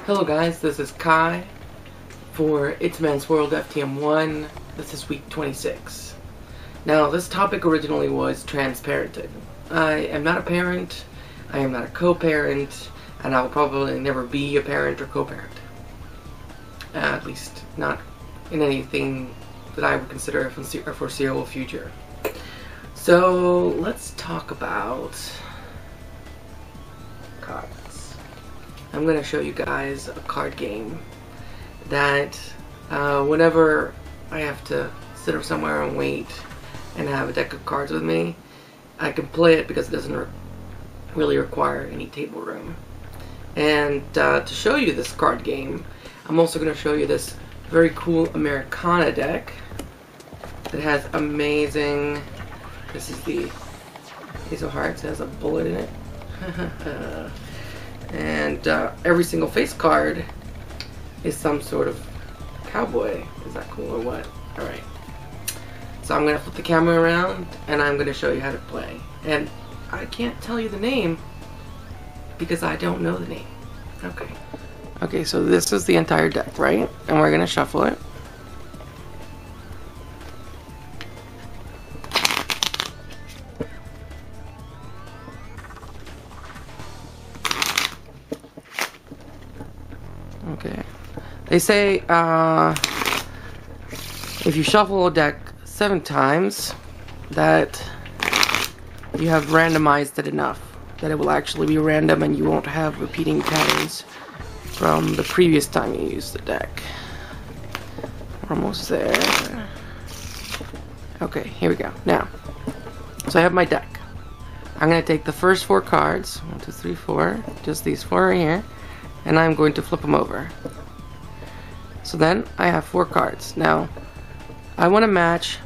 Hello guys, this is Kai for ItsAMansWorldFTM1. This is week 26. Now this topic originally was transparenting. I am not a parent, I am not a co-parent, and I will probably never be a parent or co-parent. At least not in anything that I would consider a foreseeable future. So let's talk about cards. I'm going to show you guys a card game that whenever I have to sit somewhere and wait and have a deck of cards with me, I can play it because it doesn't really require any table room. And to show you this card game, I'm also going to show you this very cool Americana deck that has amazing, this is the Ace of Hearts, it has a bullet in it. And every single face card is some sort of cowboy. Is that cool or what? Alright. So I'm going to flip the camera around and I'm going to show you how to play. And I can't tell you the name because I don't know the name. Okay. Okay, so this is the entire deck, right? And we're going to shuffle it. Okay. They say if you shuffle a deck 7 times, that you have randomized it enough that it will actually be random and you won't have repeating patterns from the previous time you used the deck. We're almost there. Okay, here we go. Now, so I have my deck. I'm going to take the first 4 cards, 1, 2, 3, 4, just these 4 right here, and I'm going to flip them over. So then I have 4 cards. Now I want to match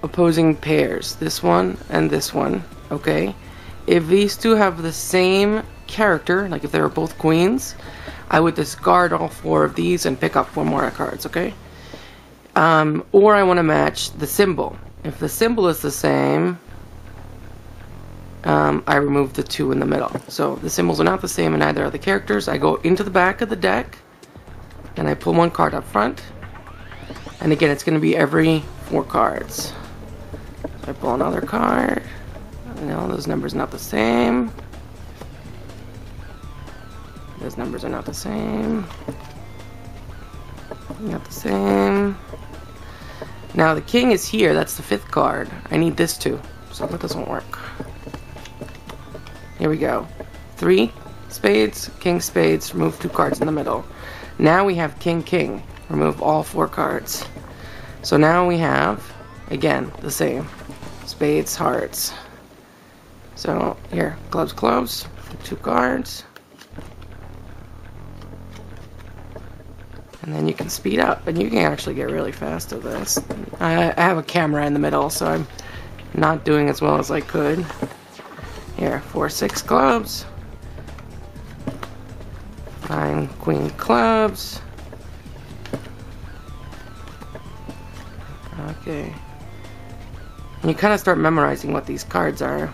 opposing pairs, this one and this one, okay? If these two have the same character, like if they were both queens, I would discard all 4 of these and pick up 4 more cards, okay? Or I want to match the symbol. If the symbol is the same, I remove the 2 in the middle. So the symbols are not the same and neither are the characters. I go into the back of the deck and I pull 1 card up front. And again, it's going to be every 4 cards. So I pull another card. No, those numbers are not the same. Those numbers are not the same. Not the same. Now the king is here. That's the 5th card. I need this too. So that doesn't work. Here we go. 3 spades, king spades, remove 2 cards in the middle. Now we have king, king. Remove all 4 cards. So now we have, again, the same. Spades, hearts. So here, clubs, clubs, 2 cards. And then you can speed up, and you can actually get really fast at this. I have a camera in the middle, so I'm not doing as well as I could. Here, 4, 6 clubs. 9 queen clubs. Okay. And you kind of start memorizing what these cards are.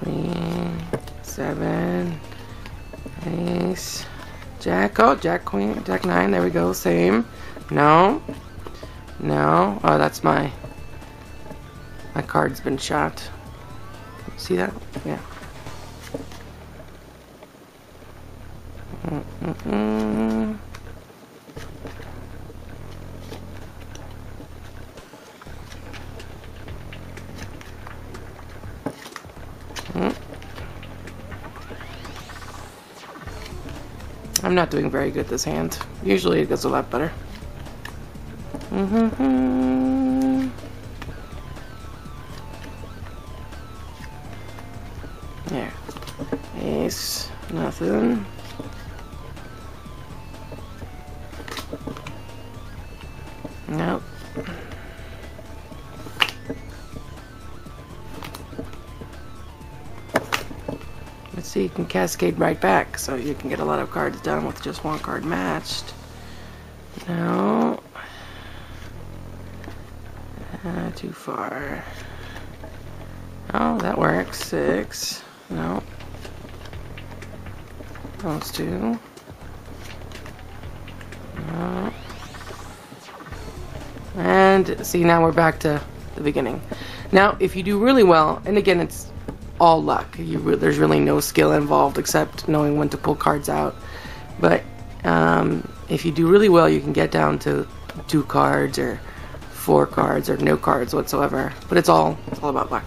3, 7, ace, jack. Oh, jack, queen, jack 9. There we go. Same. No. No. Oh, that's my card's been shot. See that? Yeah. I'm not doing very good this hand. Usually it goes a lot better. Yeah. Ace. Nothing. Nope. Let's see, you can cascade right back, so you can get a lot of cards done with just 1 card matched. No. Too far. Oh, that works. 6. No. Those two. And see, now we're back to the beginning. Now, if you do really well, and again, it's all luck. There's really no skill involved except knowing when to pull cards out. But if you do really well, you can get down to 2 cards or 4 cards or no cards whatsoever. But it's all about luck.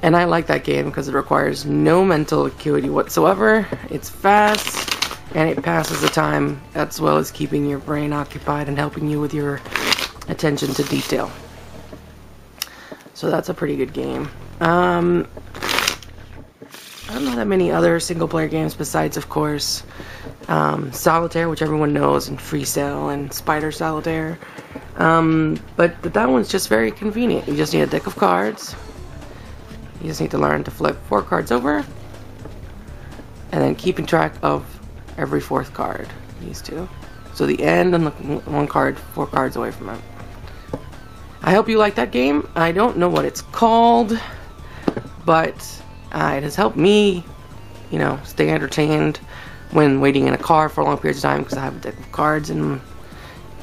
And I like that game because it requires no mental acuity whatsoever. It's fast. And it passes the time as well as keeping your brain occupied and helping you with your attention to detail. So that's a pretty good game. I don't know that many other single player games besides, of course, Solitaire, which everyone knows, and Free Cell and Spider Solitaire. But that one's just very convenient. You just need a deck of cards. You just need to learn to flip 4 cards over. And then keeping track of every 4th card. These two. So the end and the 1 card, 4 cards away from it. I hope you like that game. I don't know what it's called, but it has helped me, you know, stay entertained when waiting in a car for long periods of time because I have a deck of cards in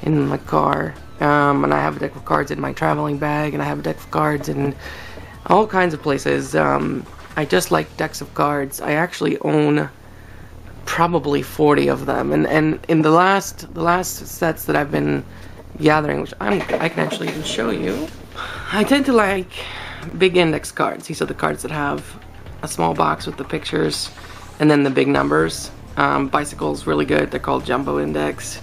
my car, and I have a deck of cards in my traveling bag, and I have a deck of cards in all kinds of places. I just like decks of cards. I actually own probably 40 of them, and in the last sets that I've been gathering, which I can actually even show you, I tend to like big index cards. These are the cards that have a small box with the pictures and then the big numbers. Bicycle's really good. They're called jumbo index.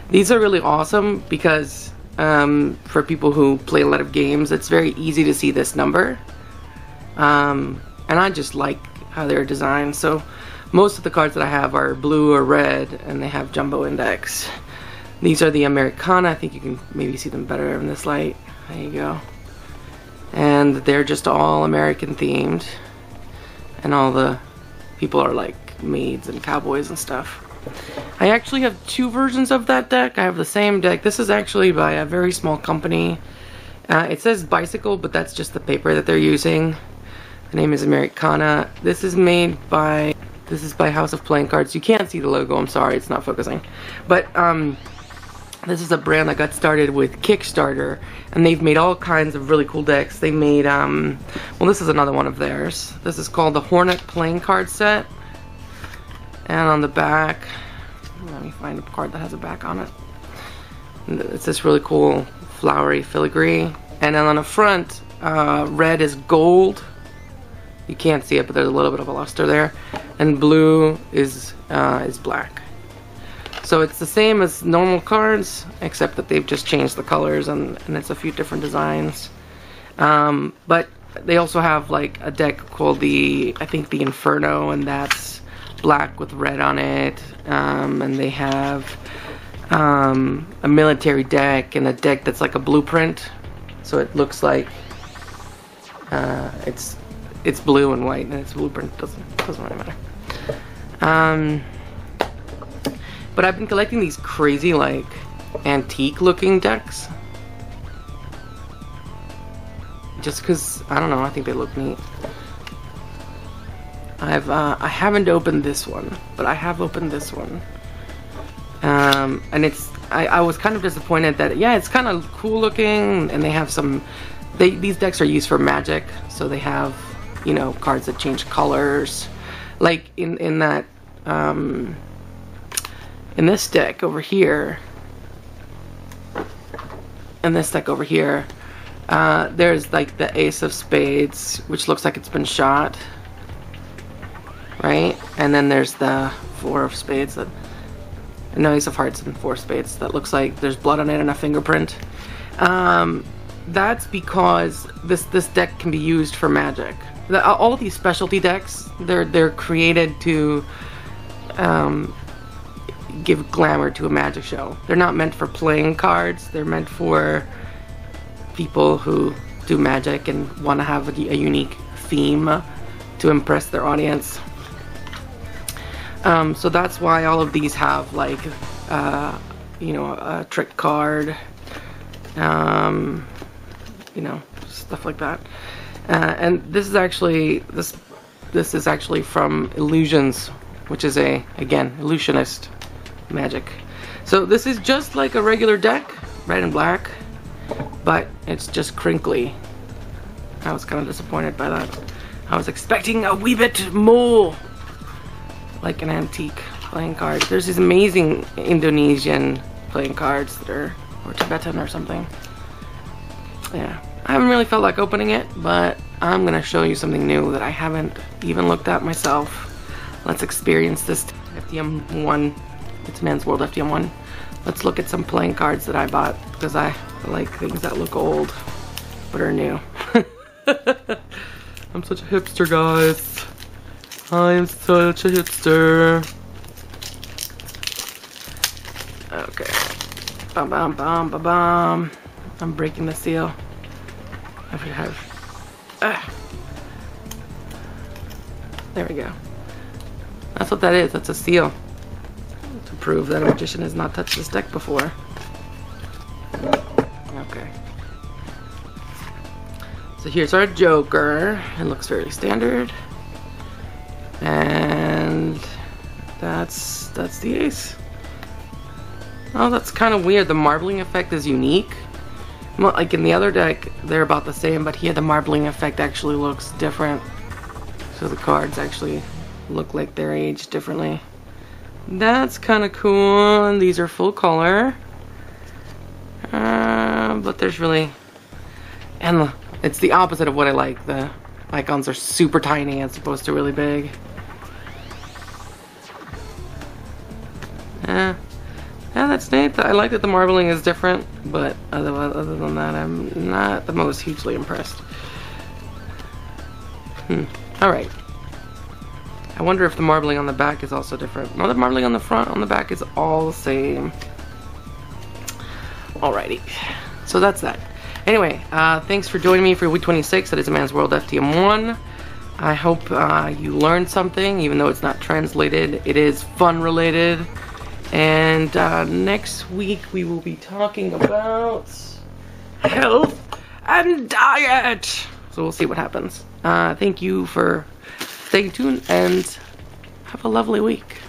These are really awesome because for people who play a lot of games, it's very easy to see this number, and I just like how they're designed. So most of the cards that I have are blue or red, and they have jumbo index. These are the Americana. I think you can maybe see them better in this light. There you go. And they're just all American themed, and all the people are like maids and cowboys and stuff. I actually have 2 versions of that deck. I have the same deck. This is actually by a very small company. It says Bicycle, but that's just the paper that they're using. The name is Americana. This is by House of Playing Cards. You can't see the logo, I'm sorry, it's not focusing. But this is a brand that got started with Kickstarter, and they've made all kinds of really cool decks. They made, well, this is another one of theirs. This is called the Hornet Playing Card Set. And on the back, let me find a card that has a back on it. It's this really cool flowery filigree. And then on the front, red is gold. You can't see it, but there's a little bit of a luster there. And blue is black. So it's the same as normal cards, except that they've just changed the colors, and it's a few different designs. But they also have like a deck called I think the Inferno, and that's black with red on it. And they have a military deck and a deck that's like a blueprint. So it looks like it's blue and white, and its blueprint doesn't really matter. But I've been collecting these crazy, like, antique-looking decks. Just because, I don't know, I think they look neat. I haven't opened this one, but I have opened this one. And I was kind of disappointed that, yeah, it's kind of cool looking, and they have some, these decks are used for Magic, so they have, you know, cards that change colors. Like, in that, in this deck over here, there's like the Ace of Spades, which looks like it's been shot, right? And then there's the Four of Spades, no, Ace of Hearts and Four of Spades, that looks like there's blood on it and a fingerprint. That's because this deck can be used for Magic. All of these specialty decks, they're created to give glamour to a Magic show. They're not meant for playing cards. They're meant for people who do Magic and want to have a unique theme to impress their audience. So that's why all of these have like, you know, a trick card, you know, stuff like that. And this is actually this is actually from Illusion's which is again, illusionist magic. So this is just like a regular deck, red and black, but it's just crinkly. I was kind of disappointed by that. I was expecting a wee bit more like an antique playing card. There's these amazing Indonesian playing cards that are, or Tibetan or something. Yeah, I haven't really felt like opening it, but I'm gonna show you something new that I haven't even looked at myself. Let's experience this FTM1. It's Man's World FTM1. Let's look at some playing cards that I bought, because I like things that look old but are new. I'm such a hipster, guys. I am such a hipster. Okay. Bum bum bum bum bum. I'm breaking the seal. I should have. There we go. That's what that is. That's a seal. To prove that a magician has not touched this deck before. Okay. So here's our Joker. It looks fairly standard. And that's the ace. Oh, that's kind of weird. The marbling effect is unique. Well, like in the other deck, they're about the same, but here the marbling effect actually looks different. So the cards actually look like they're aged differently. That's kind of cool. And these are full color. But there's really... And it's the opposite of what I like. The icons are super tiny as opposed to really big. Yeah, that's neat. I like that the marbling is different, but other than that, I'm not the most hugely impressed. Alright. I wonder if the marbling on the back is also different. No, the marbling on the front, on the back is all the same. Alrighty. So that's that. Anyway, thanks for joining me for week 26 at ItsAMansWorldFTM1 World FTM1. I hope you learned something, even though it's not translated. It is fun related. And next week we will be talking about health and diet. So we'll see what happens. Thank you for staying tuned and have a lovely week.